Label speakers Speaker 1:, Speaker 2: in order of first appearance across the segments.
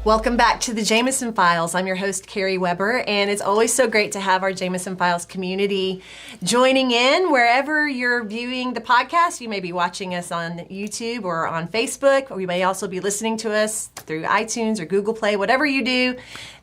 Speaker 1: Welcome back to the Jameson Files. I'm your host, Carrie Weber, and it's always so great to have our Jameson Files community joining in wherever you're viewing the podcast. You may be watching us on YouTube or on Facebook, or you may also be listening to us through iTunes or Google Play, whatever you do.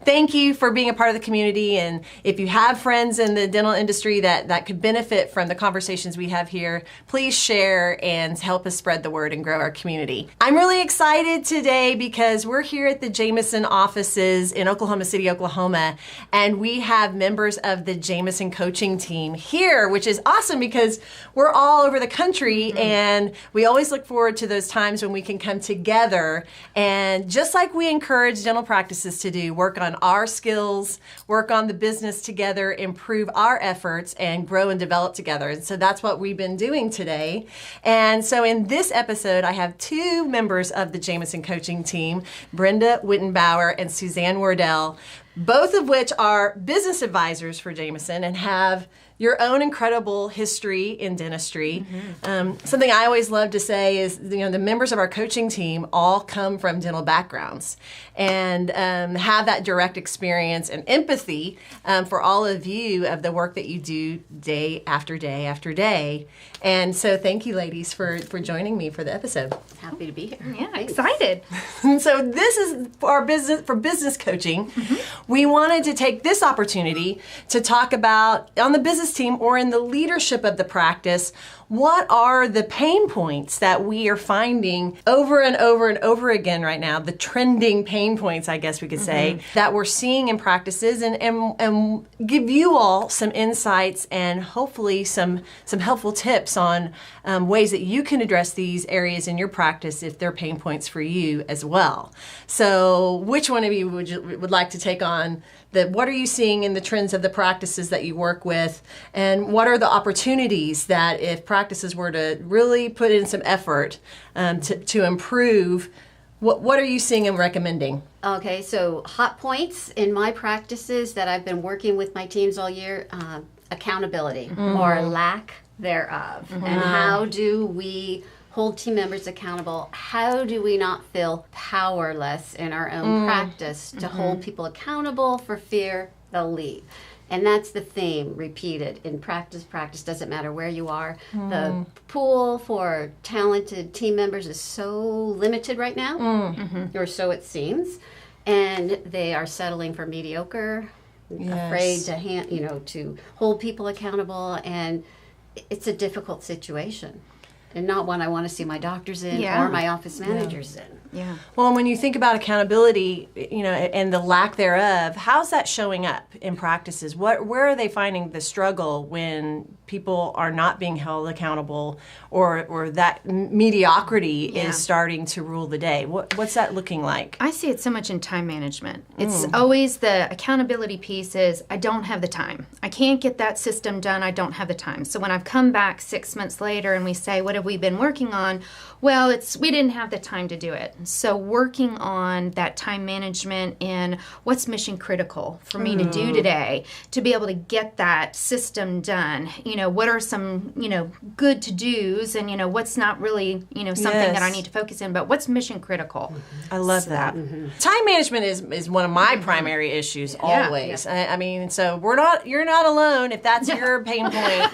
Speaker 1: Thank you for being a part of the community, and if you have friends in the dental industry that could benefit from the conversations we have here, please share and help us spread the word and grow our community. I'm really excited today because we're here at the Jameson offices in Oklahoma City, Oklahoma, and we have members of the Jameson coaching team here, which is awesome because we're all over the country, and we always look forward to those times when we can come together and, just like we encourage dental practices to do, work on our skills, work on the business together, improve our efforts, and grow and develop together. And so that's what we've been doing today. And so in this episode, I have two members of the Jameson coaching team, Brenda Wittenbauer and Suzanne Wardell, both of which are business advisors for Jameson and have your own incredible history in dentistry. Something I always love to say is, the members of our coaching team all come from dental backgrounds and have that direct experience and empathy for all of you of the work that you do day after day after day. And so thank you, ladies, for joining me for the episode.
Speaker 2: Happy to be here.
Speaker 3: Yeah, excited.
Speaker 1: So this is for business coaching. We wanted to take this opportunity to talk about, on the business team or in the leadership of the practice, what are the pain points that we are finding over and over and over again right now, the trending pain points, I guess we could say, that we're seeing in practices, and give you all some insights and hopefully some helpful tips on ways that you can address these areas in your practice if they're pain points for you as well. So which one of you would like to take on what are you seeing in the trends of the practices that you work with, and what are the opportunities that if practices were to really put in some effort to improve, what are you seeing and recommending?
Speaker 2: Okay, so hot points in my practices that I've been working with my teams all year, accountability or lack thereof. And how do we hold team members accountable? How do we not feel powerless in our own practice to hold people accountable for fear they'll leave? And that's the theme repeated in practice. Practice doesn't matter where you are. The pool for talented team members is so limited right now, or so it seems, and they are settling for mediocre, afraid to hold people accountable, and it's a difficult situation. And not one I want to see my doctors in or my office managers in.
Speaker 3: Yeah.
Speaker 1: Well, when you think about accountability, and the lack thereof, how's that showing up in practices? Where are they finding the struggle when people are not being held accountable, or that mediocrity is starting to rule the day? What's that looking like?
Speaker 3: I see it so much in time management. It's always the accountability piece is, I don't have the time. I can't get that system done. I don't have the time. So when I've come back 6 months later and we say, what have we been working on? Well, we didn't have the time to do it. So working on that time management and what's mission critical for me to do today to be able to get that system done. What are some, good to-dos, and, what's not really, something that I need to focus in, but what's mission critical.
Speaker 1: I love that. Time management is one of my primary issues always.
Speaker 3: Yeah.
Speaker 1: I mean, so you're not alone if that's your pain point.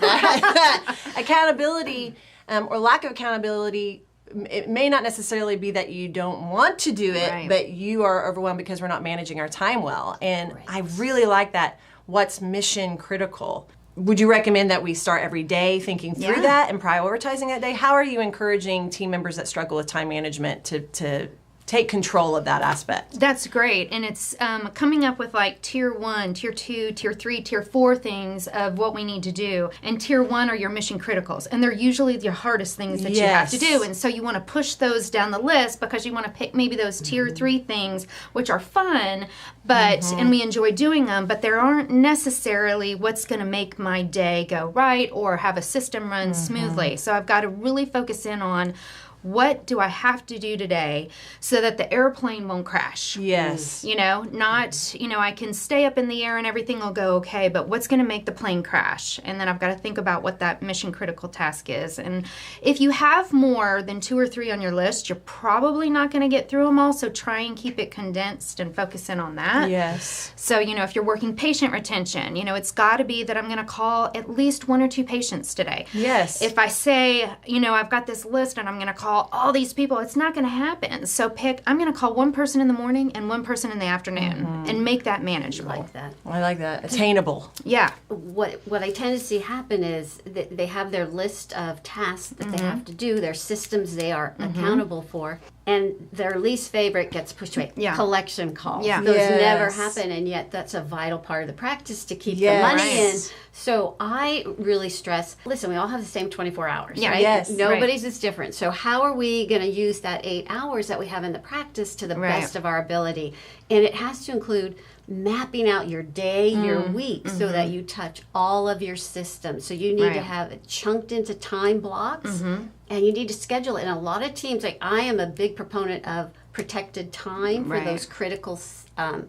Speaker 1: Accountability or lack of accountability, it may not necessarily be that you don't want to do it, but you are overwhelmed because we're not managing our time well. And I really like that. What's mission critical? Would you recommend that we start every day thinking through that and prioritizing that day? How are you encouraging team members that struggle with time management to take control of that aspect?
Speaker 3: That's great. And it's coming up with like tier 1, tier 2, tier 3, tier 4 things of what we need to do. And tier 1 are your mission criticals. And they're usually your hardest things that you have to do. And so you want to push those down the list because you want to pick maybe those tier 3 things, which are fun, but and we enjoy doing them, but they aren't necessarily what's going to make my day go right or have a system run smoothly. So I've got to really focus in on what do I have to do today so that the airplane won't crash?
Speaker 1: Yes.
Speaker 3: You know, not, you know, I can stay up in the air and everything will go okay, but what's going to make the plane crash? And then I've got to think about what that mission critical task is. And if you have more than 2 or 3 on your list, you're probably not going to get through them all. So try and keep it condensed and focus in on that.
Speaker 1: Yes.
Speaker 3: So, you know, if you're working patient retention, you know, it's got to be that I'm going to call at least 1 or 2 patients today.
Speaker 1: Yes.
Speaker 3: If I say, you know, I've got this list and I'm going to call all these people, it's not going to happen. So I'm going to call 1 person in the morning and 1 person in the afternoon and make that manageable.
Speaker 2: Like that.
Speaker 1: I like that. Attainable.
Speaker 3: Yeah.
Speaker 2: What I tend to see happen is that they have their list of tasks that they have to do, their systems they are accountable for, and their least favorite gets pushed away.
Speaker 3: Yeah.
Speaker 2: Collection calls.
Speaker 3: Yeah.
Speaker 2: Those
Speaker 1: Yes.
Speaker 2: never happen, and yet that's a vital part of the practice to keep
Speaker 1: Yes.
Speaker 2: the money in.
Speaker 1: Right.
Speaker 2: So I really stress, listen, we all have the same 24 hours,
Speaker 3: Yeah.
Speaker 2: right?
Speaker 1: Yes.
Speaker 2: Nobody's is different. So how are we going to use that 8 hours that we have in the practice to the
Speaker 3: Right.
Speaker 2: best of our ability? And it has to include mapping out your day, your week, so that you touch all of your systems. So you need to
Speaker 3: Right.
Speaker 2: have it chunked into time blocks, and you need to schedule it. And a lot of teams, like I am a big proponent of protected time for
Speaker 3: Right.
Speaker 2: those critical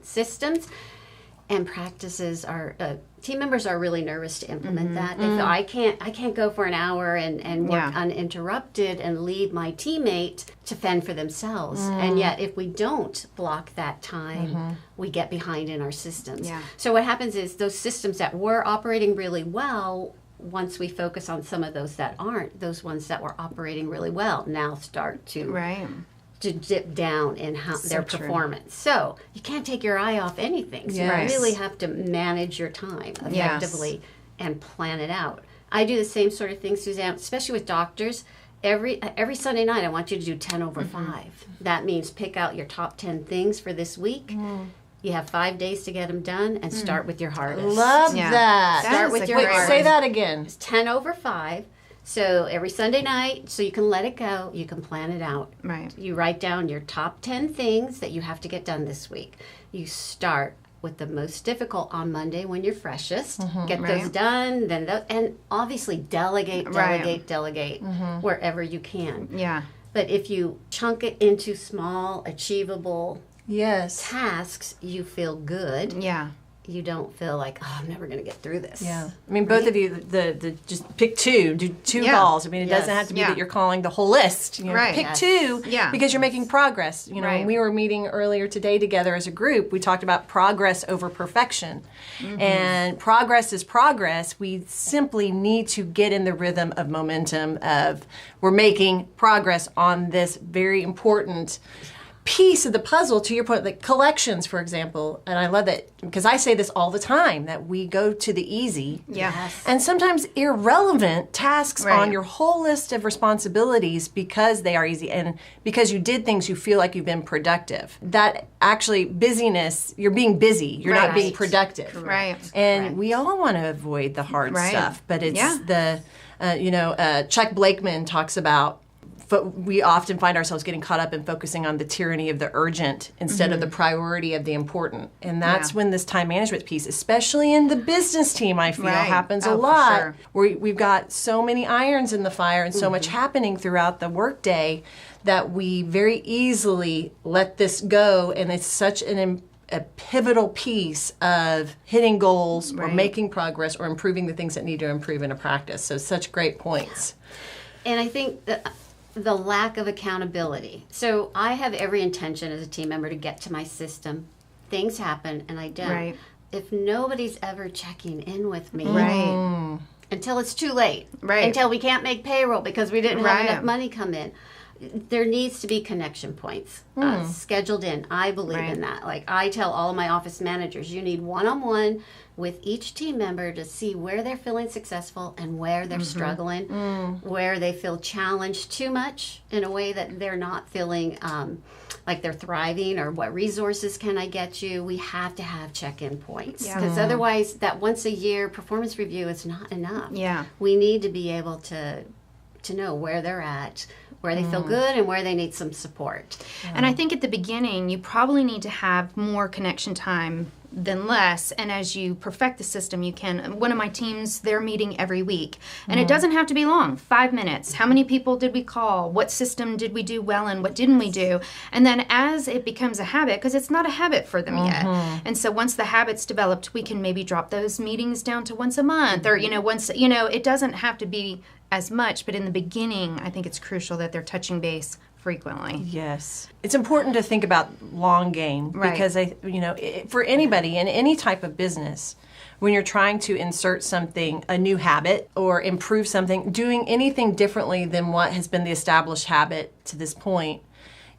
Speaker 2: systems. And practices are team members are really nervous to implement that. They feel I can't go for an hour and work
Speaker 3: Yeah.
Speaker 2: uninterrupted and leave my teammate to fend for themselves. And yet if we don't block that time, we get behind in our systems.
Speaker 3: Yeah.
Speaker 2: So what happens is those systems that were operating really well, once we focus on some of those that aren't, those ones that were operating really well now start to
Speaker 3: Right.
Speaker 2: to dip down in their
Speaker 3: true.
Speaker 2: performance. So you can't take your eye off anything. So
Speaker 1: Yes.
Speaker 2: you really have to manage your time effectively and plan it out. I do the same sort of thing, Suzanne, especially with doctors. Every Sunday night, I want you to do 10 over 5. That means pick out your top 10 things for this week. You have 5 days to get them done, and start with your hardest.
Speaker 1: Love
Speaker 3: Yeah.
Speaker 1: that.
Speaker 3: That
Speaker 2: Start
Speaker 3: is
Speaker 2: with
Speaker 3: a
Speaker 2: your
Speaker 3: great
Speaker 1: Wait,
Speaker 2: hardest.
Speaker 1: say that again.
Speaker 2: 10 over 5. So every Sunday night, so you can let it go, you can plan it out.
Speaker 3: Right.
Speaker 2: You write down your top 10 things that you have to get done this week. You start with the most difficult on Monday when you're freshest. Get those
Speaker 3: Right.
Speaker 2: done, then and obviously delegate wherever you can.
Speaker 3: Yeah.
Speaker 2: But if you chunk it into small, achievable
Speaker 1: Yes.
Speaker 2: tasks, you feel good.
Speaker 3: Yeah.
Speaker 2: You don't feel like, oh, I'm never going to get through this.
Speaker 1: Yeah. I mean, both of you, the just pick 2, do 2
Speaker 3: Yeah.
Speaker 1: calls. I mean, it
Speaker 2: Yes.
Speaker 1: doesn't have to be
Speaker 3: Yeah.
Speaker 1: that you're calling the whole list. You know,
Speaker 3: Right.
Speaker 1: pick
Speaker 2: Yes.
Speaker 1: 2
Speaker 3: Yeah.
Speaker 1: because you're making progress. You know,
Speaker 3: Right.
Speaker 1: when we were meeting earlier today together as a group, we talked about progress over perfection. And progress is progress. We simply need to get in the rhythm of momentum of we're making progress on this very important piece of the puzzle, to your point, like collections, for example. And I love that because I say this all the time, that we go to the easy
Speaker 3: Yeah.
Speaker 2: Yes.
Speaker 1: and sometimes irrelevant tasks
Speaker 3: Right.
Speaker 1: on your whole list of responsibilities because they are easy and because you did things you feel like you've been productive. That actually busyness, you're being busy, you're not
Speaker 3: Right.
Speaker 1: being productive.
Speaker 3: Right.
Speaker 1: And
Speaker 2: Correct.
Speaker 1: we all want to avoid the hard
Speaker 3: Right.
Speaker 1: stuff, but it's
Speaker 3: Yeah.
Speaker 1: Chuck Blakeman talks about we often find ourselves getting caught up in focusing on the tyranny of the urgent instead of the priority of the important. And that's
Speaker 3: Yeah.
Speaker 1: when this time management piece, especially in the business team, I feel
Speaker 3: Right.
Speaker 1: happens
Speaker 3: Oh,
Speaker 1: a
Speaker 3: for
Speaker 1: lot.
Speaker 3: sure.
Speaker 1: We've got so many irons in the fire and so much happening throughout the workday that we very easily let this go. And it's such a pivotal piece of hitting goals or
Speaker 3: Right.
Speaker 1: making progress or improving the things that need to improve in a practice. So such great points.
Speaker 2: And I think that the lack of accountability. So I have every intention as a team member to get to my system. Things happen and I don't.
Speaker 3: Right.
Speaker 2: If nobody's ever checking in with me
Speaker 3: Right.
Speaker 2: until it's too late,
Speaker 3: Right.
Speaker 2: until we can't make payroll because we didn't
Speaker 3: Right.
Speaker 2: have enough money come in, there needs to be connection points scheduled in. I believe
Speaker 3: Right.
Speaker 2: in that. Like I tell all of my office managers, you need one-on-one with each team member to see where they're feeling successful and where they're struggling, where they feel challenged too much in a way that they're not feeling like they're thriving, or what resources can I get you. We have to have check-in points
Speaker 3: Yeah.
Speaker 2: because otherwise that once a year performance review is not enough.
Speaker 3: Yeah.
Speaker 2: We need to be able to know where they're at, where they feel good, and where they need some support.
Speaker 3: And I think at the beginning, you probably need to have more connection time then less. And as you perfect the system, you can. One of my teams, they're meeting every week. And it doesn't have to be long, 5 minutes. How many people did we call? What system did we do well in? What didn't we do? And then as it becomes a habit, because it's not a habit for them yet. And so once the habit's developed, we can maybe drop those meetings down to once a month or, once, it doesn't have to be as much. But in the beginning, I think it's crucial that they're touching base frequently.
Speaker 1: Yes. It's important to think about long game because for anybody in any type of business, when you're trying to insert something, a new habit or improve something, doing anything differently than what has been the established habit to this point,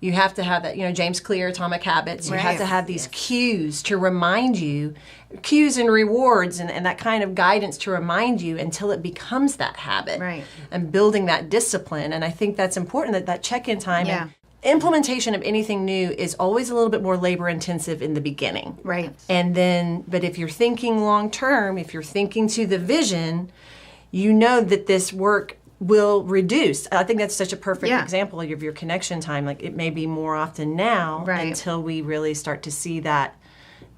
Speaker 1: you have to have that, James Clear, Atomic Habits. You have to have these cues to remind you, cues and rewards and that kind of guidance to remind you until it becomes that habit.
Speaker 3: Right.
Speaker 1: And building that discipline. And I think that's important, that check-in time. Yeah. And implementation of anything new is always a little bit more labor intensive in the beginning.
Speaker 3: Right.
Speaker 1: And then, but if you're thinking long term, if you're thinking to the vision, you know that this work will reduce. I think that's such a perfect example of your connection time. Like it may be more often now until we really start to see that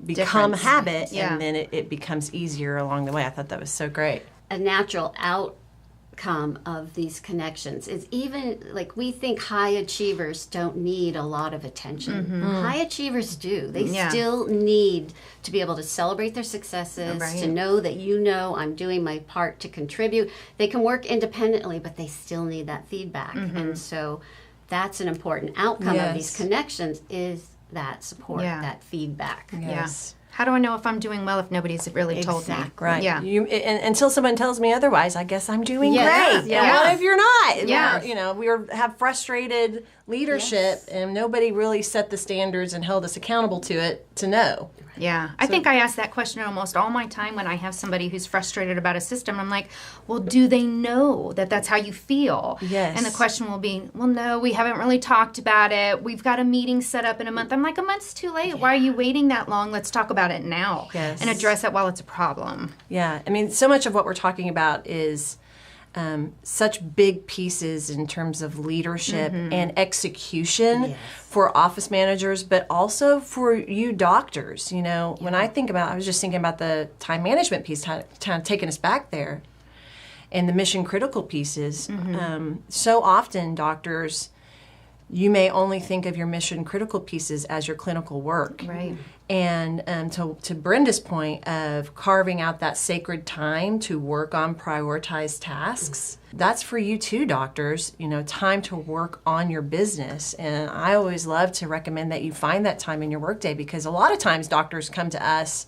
Speaker 1: become a habit and then it becomes easier along the way. I thought that was so great.
Speaker 2: A natural outcome of these connections is even like we think high achievers don't need a lot of attention. High achievers do. They still need to be able to celebrate their successes, to know that I'm doing my part to contribute. They can work independently, but they still need that feedback. And so that's an important outcome of these connections is that support, that feedback.
Speaker 1: Yes.
Speaker 3: How do I know if I'm doing well if nobody's really told me?
Speaker 1: Right.
Speaker 3: Yeah.
Speaker 1: Until someone tells me otherwise, I guess I'm doing great.
Speaker 3: Yeah.
Speaker 1: What if you're not?
Speaker 3: Yeah.
Speaker 1: We have frustrated leadership and nobody really set the standards and held us accountable to it to know.
Speaker 3: Yeah. I think I ask that question almost all my time when I have somebody who's frustrated about a system. I'm like, well, do they know that that's how you feel?
Speaker 1: Yes.
Speaker 3: And the question will be, well, no, we haven't really talked about it. We've got a meeting set up in a month. I'm like, a month's too late. Why are you waiting that long? Let's talk about it now and address it while it's a problem.
Speaker 1: Yeah. I mean, so much of what we're talking about is such big pieces in terms of leadership and execution for office managers, but also for you doctors. When I was just thinking about the time management piece, kind of taking us back there, and the mission critical pieces. So often, doctors, you may only think of your mission critical pieces as your clinical work.
Speaker 3: Right.
Speaker 1: And to Brenda's point of carving out that sacred time to work on prioritized tasks, that's for you too, doctors, time to work on your business. And I always love to recommend that you find that time in your workday because a lot of times doctors come to us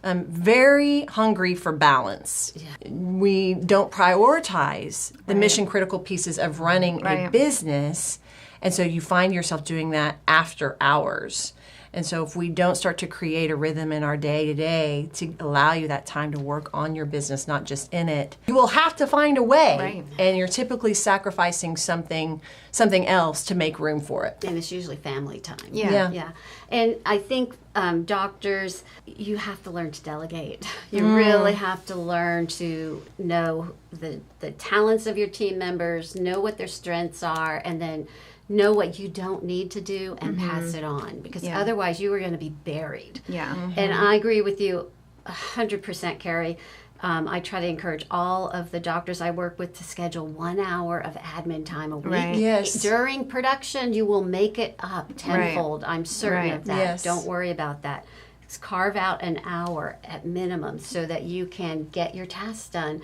Speaker 1: very hungry for balance. Yeah. We don't prioritize the mission critical pieces of running a business. And so you find yourself doing that after hours. And so if we don't start to create a rhythm in our day-to-day to allow you that time to work on your business, not just in it, you will have to find a way.
Speaker 3: Right.
Speaker 1: And you're typically sacrificing something else to make room for it.
Speaker 2: And it's usually family time.
Speaker 3: Yeah.
Speaker 2: And I think doctors, you have to learn to delegate. You really have to learn to know the talents of your team members, know what their strengths are, and then know what you don't need to do and pass it on because otherwise you are going to be buried.
Speaker 3: Yeah.
Speaker 2: And I agree with you 100%, Carrie. I try to encourage all of the doctors I work with to schedule 1 hour of admin time a week.
Speaker 3: Right.
Speaker 1: Yes.
Speaker 2: During production, you will make it up tenfold. I'm certain of that.
Speaker 1: Yes.
Speaker 2: Don't worry about that. Just carve out an hour at minimum so that you can get your tasks done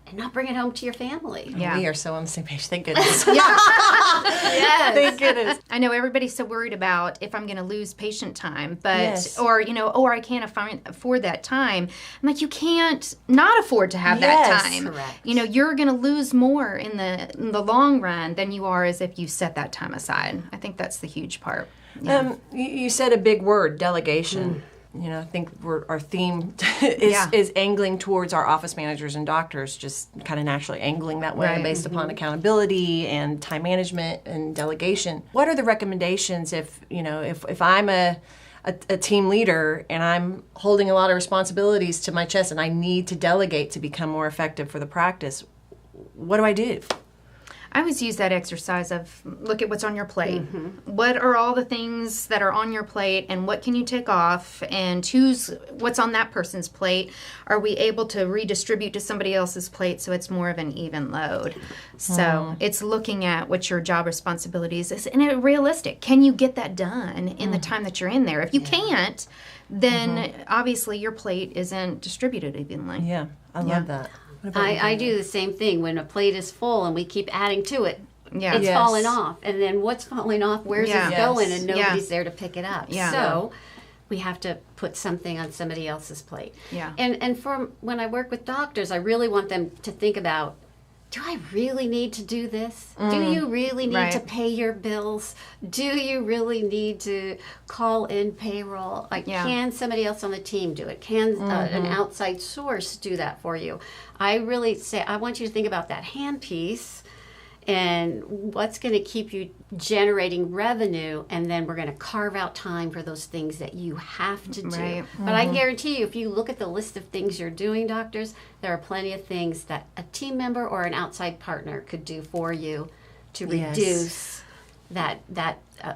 Speaker 2: and not bring it home to your family.
Speaker 3: Yeah.
Speaker 1: We are so on the same page. Thank goodness.
Speaker 2: Yes.
Speaker 1: Thank goodness.
Speaker 3: I know everybody's so worried about if I'm going to lose patient time, but or I can't afford that time. I'm like, you can't not afford to have that time.
Speaker 2: Correct.
Speaker 3: You're going to lose more in the long run than you are as if you set that time aside. I think that's the huge part. Yeah.
Speaker 1: You said a big word, delegation. I think our theme is angling towards our office managers and doctors, just kind of naturally angling that way based upon accountability and time management and delegation. What are the recommendations if I'm a team leader and I'm holding a lot of responsibilities to my chest and I need to delegate to become more effective for the practice? What do I do?
Speaker 3: I always use that exercise of look at what's on your plate. What are all the things that are on your plate, and what can you take off, and choose what's on that person's plate. Are we able to redistribute to somebody else's plate so it's more of an even load? So it's looking at what your job responsibilities is, and it realistic. Can you get that done in the time that you're in there? If you can't, then obviously your plate isn't distributed evenly.
Speaker 1: Yeah, I love that.
Speaker 2: I do the same thing. When a plate is full and we keep adding to it,
Speaker 3: Yeah.
Speaker 2: it's
Speaker 1: Yes.
Speaker 2: falling off. And then what's falling off? Where's
Speaker 3: Yeah.
Speaker 2: it going?
Speaker 1: Yes.
Speaker 2: And nobody's there to pick it up.
Speaker 3: Yeah.
Speaker 2: So we have to put something on somebody else's plate.
Speaker 3: Yeah.
Speaker 2: And for when I work with doctors, I really want them to think about, do I really need to do this? Do you really need to
Speaker 3: Right.
Speaker 2: pay your bills? Do you really need to call in payroll? Like,
Speaker 3: Yeah.
Speaker 2: can somebody else on the team do it? Can an outside source do that for you? I really say, I want you to think about that hand piece and what's going to keep you generating revenue, and then we're going to carve out time for those things that you have to do.
Speaker 3: Right.
Speaker 2: But I guarantee you, if you look at the list of things you're doing, doctors, there are plenty of things that a team member or an outside partner could do for you to
Speaker 1: Yes.
Speaker 2: reduce that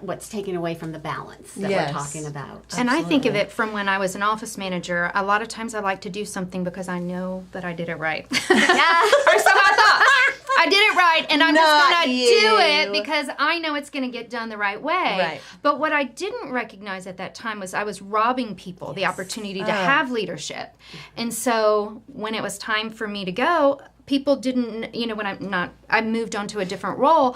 Speaker 2: what's taken away from the balance that
Speaker 1: Yes.
Speaker 2: we're talking about.
Speaker 3: And I think of it from when I was an office manager. A lot of times I like to do something because I know that I did it right. Or so I thought. I did it right, and I'm
Speaker 1: Not
Speaker 3: just going to do
Speaker 1: you.
Speaker 3: it because I know it's going to get done the right way.
Speaker 1: Right.
Speaker 3: But what I didn't recognize at that time was I was robbing people the opportunity to have leadership. And so when it was time for me to go, people didn't, when I moved on to a different role.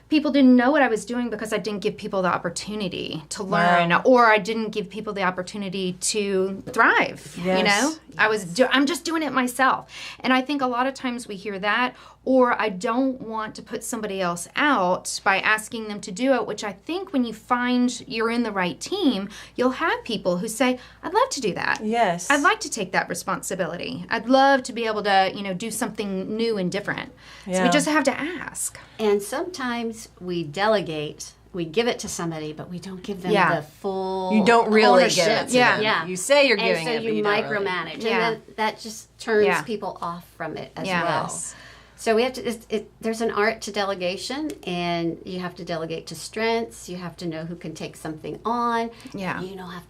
Speaker 3: People didn't know what I was doing because I didn't give people the opportunity to learn, or I didn't give people the opportunity to thrive.
Speaker 1: Yes.
Speaker 3: I'm just doing it myself. And I think a lot of times we hear that, or I don't want to put somebody else out by asking them to do it, which I think when you find you're in the right team, you'll have people who say, I'd love to do that.
Speaker 1: Yes.
Speaker 3: I'd like to take that responsibility. I'd love to be able to, do something new and different. So
Speaker 1: Yeah.
Speaker 3: we just have to ask.
Speaker 2: And sometimes we delegate, we give it to somebody, but we don't give them
Speaker 3: Yeah.
Speaker 2: the full
Speaker 1: You don't really
Speaker 2: ownership.
Speaker 1: give it to
Speaker 3: Yeah.
Speaker 1: them.
Speaker 2: Yeah.
Speaker 1: You say you're
Speaker 2: And
Speaker 1: giving
Speaker 2: so
Speaker 1: it, but
Speaker 2: you
Speaker 1: you don't really.
Speaker 2: micromanage,
Speaker 3: Yeah.
Speaker 2: and then that just turns
Speaker 3: Yeah.
Speaker 2: people off from it as
Speaker 3: Yeah.
Speaker 2: well.
Speaker 1: Yes.
Speaker 2: So we have to. There's an art to delegation, and you have to delegate to strengths. You have to know who can take something on.
Speaker 3: Yeah.
Speaker 2: You know, have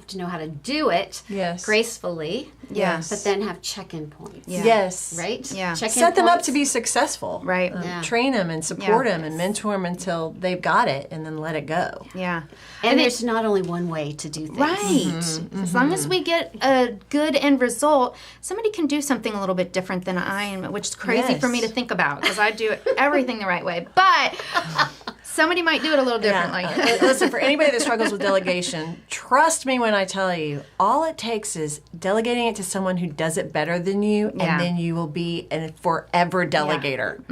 Speaker 2: to know how to do it
Speaker 1: Yes.
Speaker 2: gracefully.
Speaker 1: Yes.
Speaker 2: But then have check-in points.
Speaker 3: Yeah.
Speaker 1: Yes.
Speaker 2: Right.
Speaker 3: Yeah.
Speaker 2: Check-in
Speaker 1: Set them up
Speaker 2: points.
Speaker 1: to be successful.
Speaker 3: Right.
Speaker 2: Yeah.
Speaker 1: Train them and support
Speaker 3: Yeah.
Speaker 1: them and mentor them until they've got it, and then let it go.
Speaker 3: Yeah.
Speaker 2: And there's not only one way to do things.
Speaker 3: Right. As long as we get a good end result, somebody can do something a little bit different than I am, which is crazy for me
Speaker 1: Yes.
Speaker 3: to think about because I do everything the right way. But somebody might do it a little differently.
Speaker 1: Listen, for anybody that struggles with delegation, trust me when I tell you, all it takes is delegating it to someone who does it better than you,
Speaker 3: Yeah.
Speaker 1: and then you will be a forever delegator.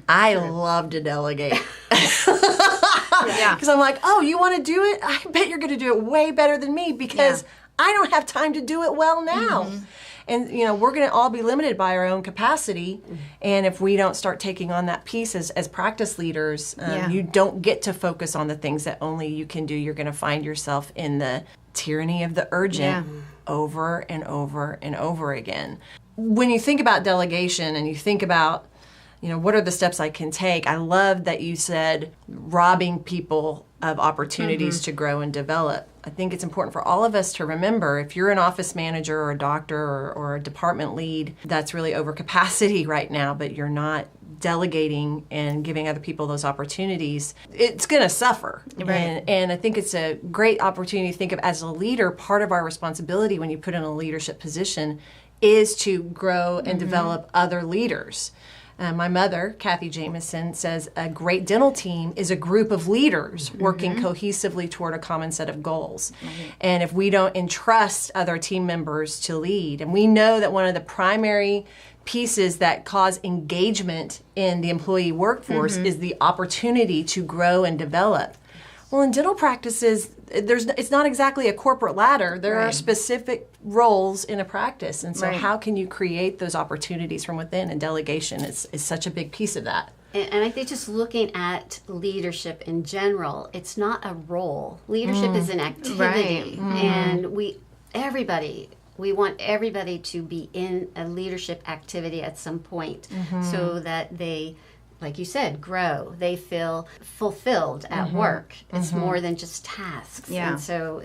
Speaker 1: I love to delegate.
Speaker 3: Yeah.
Speaker 1: Because I'm like, oh, you want to do it? I bet you're going to do it way better than me because I don't have time to do it well now. And, we're going to all be limited by our own capacity. And if we don't start taking on that piece as practice leaders, you don't get to focus on the things that only you can do. You're going to find yourself in the tyranny of the urgent over and over and over again. When you think about delegation and you think about, what are the steps I can take? I love that you said robbing people of opportunities to grow and develop. I think it's important for all of us to remember, if you're an office manager or a doctor or a department lead that's really over capacity right now, but you're not delegating and giving other people those opportunities, it's going to suffer.
Speaker 3: Right.
Speaker 1: And I think it's a great opportunity to think of as a leader, part of our responsibility when you put in a leadership position is to grow and develop other leaders. My mother, Kathy Jameson, says a great dental team is a group of leaders working cohesively toward a common set of goals. And if we don't entrust other team members to lead, and we know that one of the primary pieces that cause engagement in the employee workforce is the opportunity to grow and develop. Well, in dental practices, it's not exactly a corporate ladder. There are specific roles in a practice. And so how can you create those opportunities from within? And delegation is such a big piece of that.
Speaker 2: And I think just looking at leadership in general, it's not a role. Leadership is an activity. And we want everybody to be in a leadership activity at some point so that they like you said, grow. They feel fulfilled at work. It's more than just tasks.
Speaker 3: Yeah.
Speaker 2: And so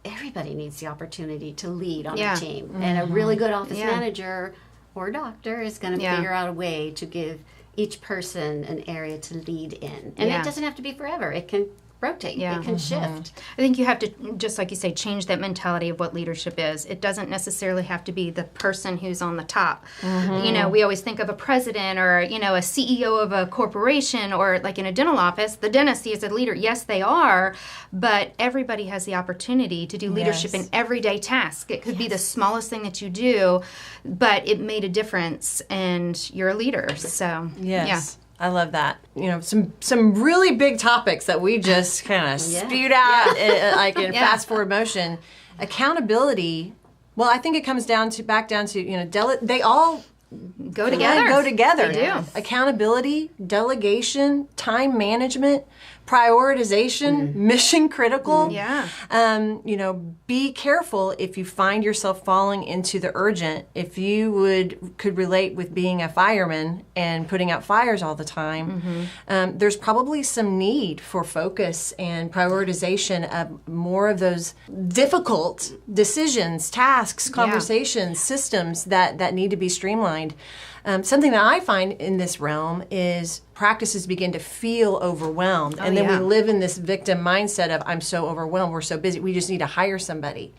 Speaker 2: everybody needs the opportunity to lead on
Speaker 3: Yeah.
Speaker 2: a team. And a really good office manager or doctor is going to figure out a way to give each person an area to lead in. And it doesn't have to be forever. It can rotate. It can shift.
Speaker 3: I think you have to, just like you say, change that mentality of what leadership is. It doesn't necessarily have to be the person who's on the top. You know, we always think of a president or, you know, a CEO of a corporation, or like in a dental office, the dentist is a leader. Yes, they are, but everybody has the opportunity to do leadership in everyday tasks. It could be the smallest thing that you do, but it made a difference and you're a leader. So, yeah.
Speaker 1: I love that. You know, some really big topics that we just kind of spewed out like in fast forward motion. Accountability. Well, I think it comes back down to, you know, they all
Speaker 3: Go together.
Speaker 1: Go together.
Speaker 3: They do.
Speaker 1: Accountability, delegation, time management, prioritization, mission critical.
Speaker 3: Yeah.
Speaker 1: You know, be careful if you find yourself falling into the urgent. If you could relate with being a fireman and putting out fires all the time, there's probably some need for focus and prioritization of more of those difficult decisions, tasks, conversations, systems that need to be streamlined. Something that I find in this realm is practices begin to feel overwhelmed. And then we live in this victim mindset of, I'm so overwhelmed, we're so busy, we just need to hire somebody.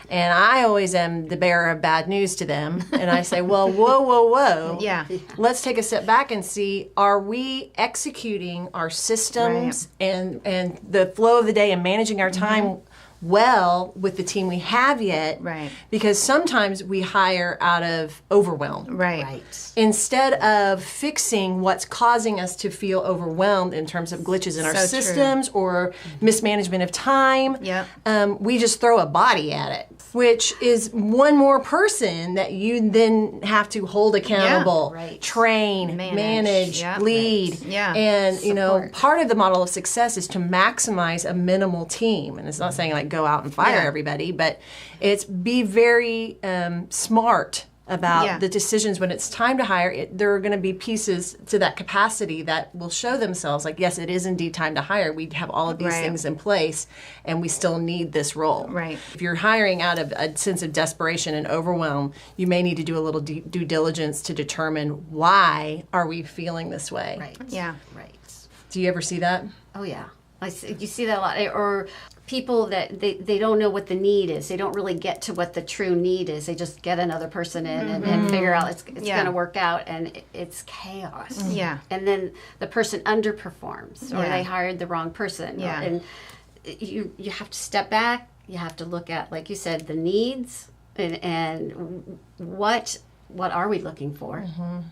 Speaker 1: And I always am the bearer of bad news to them. And I say, well, whoa.
Speaker 3: Yeah.
Speaker 1: Let's take a step back and see, are we executing our systems and the flow of the day and managing our time well with the team we have yet?
Speaker 3: Right.
Speaker 1: Because sometimes we hire out of overwhelm.
Speaker 3: Right.
Speaker 1: Instead of fixing what's causing us to feel overwhelmed in terms of glitches in our systems or mismanagement of time, we just throw a body at it, which is one more person that you then have to hold accountable, train, manage, lead. And, you know, part of the model of success is to maximize a minimal team. And it's not saying like go out and fire everybody, but it's be very smart about the decisions when it's time to hire. There are going to be pieces to that capacity that will show themselves like, yes, it is indeed time to hire. We have all of these things in place and we still need this role.
Speaker 3: Right.
Speaker 1: If you're hiring out of a sense of desperation and overwhelm, you may need to do a little due diligence to determine why are we feeling this way.
Speaker 2: Right.
Speaker 3: Yeah.
Speaker 2: Right.
Speaker 1: Do you ever see that?
Speaker 2: Oh, yeah. You see that a lot. Or people that they don't know what the need is. They don't really get to what the true need is. They just get another person in and figure out it's going to work out, and it's chaos.
Speaker 3: Yeah.
Speaker 2: And then the person underperforms, or they hired the wrong person.
Speaker 3: Yeah.
Speaker 2: And you have to step back. You have to look at, like you said, the needs and what are we looking for?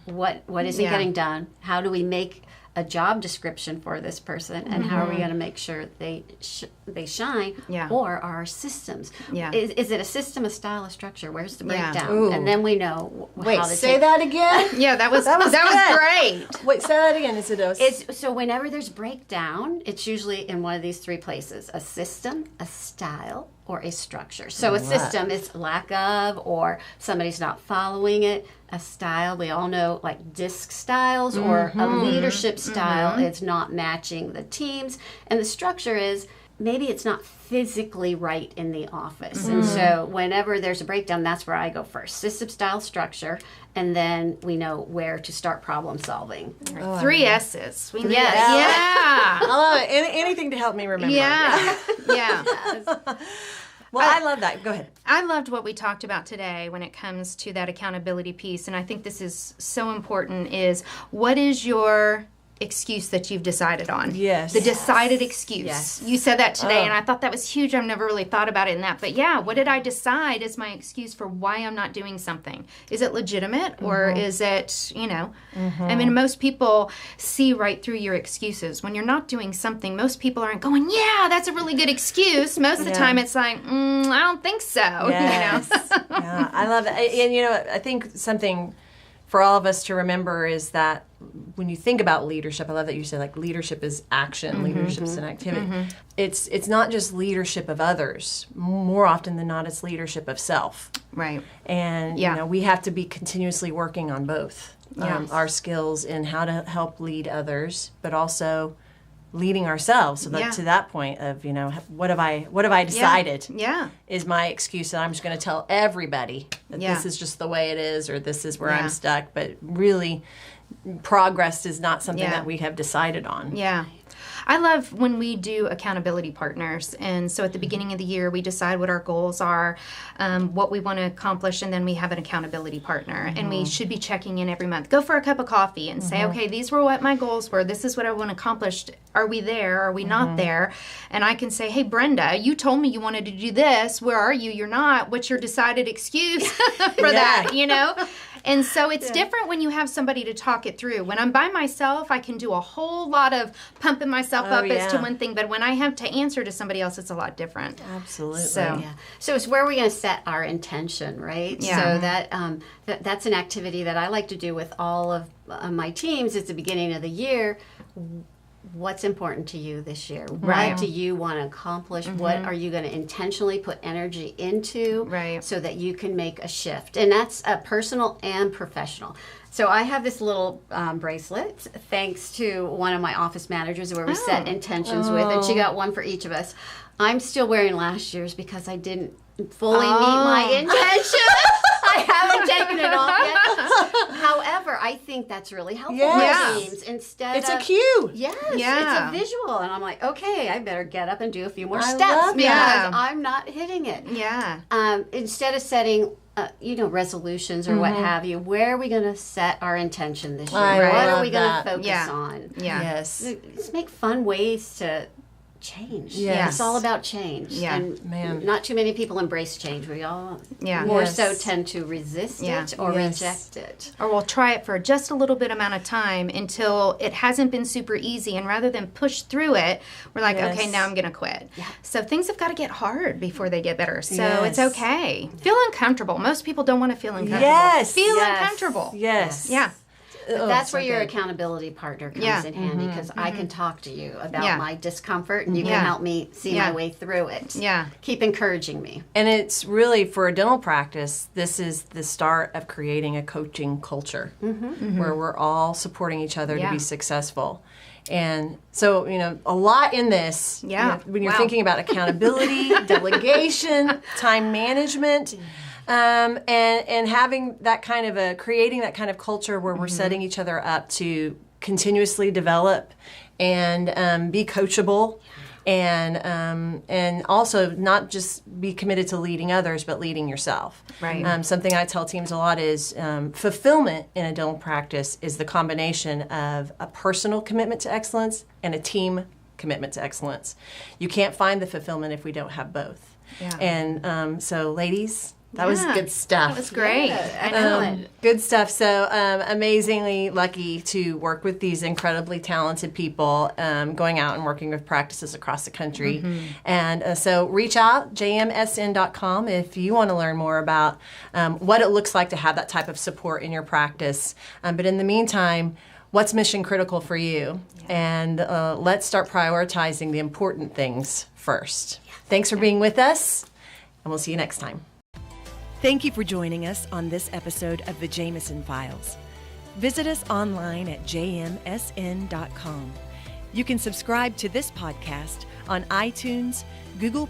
Speaker 2: What isn't getting done? How do we make a job description for this person, and how are we going to make sure they shine? Or our systems? Is it a system, a style, a structure? Where's the breakdown? And then we know how to
Speaker 1: say that again.
Speaker 3: Yeah, that was great.
Speaker 1: Wait, say that again.
Speaker 2: So whenever there's breakdown, it's usually in one of these three places: a system, a style, or a structure. So a system is lack of, or somebody's not following it. A style, we all know, like disc styles or a leadership style, it's not matching the teams. And the structure is maybe it's not physically right in the office. And so whenever there's a breakdown, that's where I go first. System, style, structure, and then we know where to start problem solving.
Speaker 3: 3 S's. We need
Speaker 2: Yes.
Speaker 3: Yeah.
Speaker 1: I love it. Anything to help me remember.
Speaker 3: Yeah.
Speaker 1: Well, I love that. Go ahead.
Speaker 3: I loved what we talked about today when it comes to that accountability piece, and I think this is so important, is what is your excuse that you've decided on?
Speaker 1: Yes.
Speaker 3: The decided excuse.
Speaker 2: Yes.
Speaker 3: You said that today, and I thought that was huge. I've never really thought about it in that. But yeah, what did I decide is my excuse for why I'm not doing something? Is it legitimate, or is it, you know? I mean, most people see right through your excuses. When you're not doing something, most people aren't going, yeah, that's a really good excuse. Most of the time it's like, I don't think so.
Speaker 1: Yes. Yeah, I love it. And, you know, I think something for all of us to remember is that when you think about leadership, I love that you said like leadership is action, leadership is an activity. It's not just leadership of others. More often than not, it's leadership of self.
Speaker 3: Right.
Speaker 1: And you know, we have to be continuously working on both our skills in how to help lead others, but also leading ourselves. So that to that point of, you know, what have I decided? Is my excuse that I'm just going to tell everybody that this is just the way it is, or this is where I'm stuck. But really, progress is not something that we have decided on.
Speaker 3: Yeah. I love when we do accountability partners. And so at the beginning of the year, we decide what our goals are, what we want to accomplish, and then we have an accountability partner. And we should be checking in every month. Go for a cup of coffee and say, okay, these were what my goals were. This is what I want to accomplish. Are we there? Are we not there? And I can say, hey, Brenda, you told me you wanted to do this. Where are you? You're not. What's your decided excuse for that, you know? And so it's different when you have somebody to talk it through. When I'm by myself, I can do a whole lot of pumping myself up as to one thing. But when I have to answer to somebody else, it's a lot different.
Speaker 1: Absolutely.
Speaker 2: So it's where we're going to set our intention, right? So that's an activity that I like to do with all of my teams at the beginning of the year. What's important to you this year? What do you want to accomplish? What are you going to intentionally put energy into so that you can make a shift? And that's personal and professional. So I have this little bracelet, thanks to one of my office managers where we set intentions with, and she got one for each of us. I'm still wearing last year's because I didn't fully meet my intention. I haven't taken it off yet. However, I think that's really helpful for teams. Instead
Speaker 1: it's a cue.
Speaker 2: Yes, it's a visual. And I'm like, okay, I better get up and do a few more steps because I'm not hitting it. Instead of setting resolutions or what have you, where are we going to set our intention this year? What are we going to focus on? Let's make fun ways to change. It's all about change. And not too many people embrace change. We all more so tend to resist it or reject it.
Speaker 3: Or we'll try it for just a little bit amount of time until it hasn't been super easy, and rather than push through it, we're like, okay, now I'm going to quit. So things have got to get hard before they get better. So it's okay. Feel uncomfortable. Most people don't want to feel uncomfortable. Feel uncomfortable.
Speaker 2: But that's where your accountability partner comes in handy, because I can talk to you about my discomfort and you can help me see my way through it. Keep encouraging me.
Speaker 1: And it's really, for a dental practice, this is the start of creating a coaching culture where we're all supporting each other to be successful. And so, you know, a lot in this, you know, when you're thinking about accountability, delegation, time management, and having that kind of creating that kind of culture where we're setting each other up to continuously develop and be coachable, and also not just be committed to leading others, but leading yourself. Something I tell teams a lot is fulfillment in a dental practice is the combination of a personal commitment to excellence and a team commitment to excellence. You can't find the fulfillment if we don't have both. And so, ladies, that was good stuff.
Speaker 3: That was great.
Speaker 2: Excellent.
Speaker 1: Good stuff. So amazingly lucky to work with these incredibly talented people, going out and working with practices across the country. And so reach out, jmsn.com, if you want to learn more about what it looks like to have that type of support in your practice. But in the meantime, what's mission critical for you? And let's start prioritizing the important things first. Thanks for being with us, and we'll see you next time. Thank you for joining us on this episode of the Jameson Files. Visit us online at jmsn.com. You can subscribe to this podcast on iTunes, Google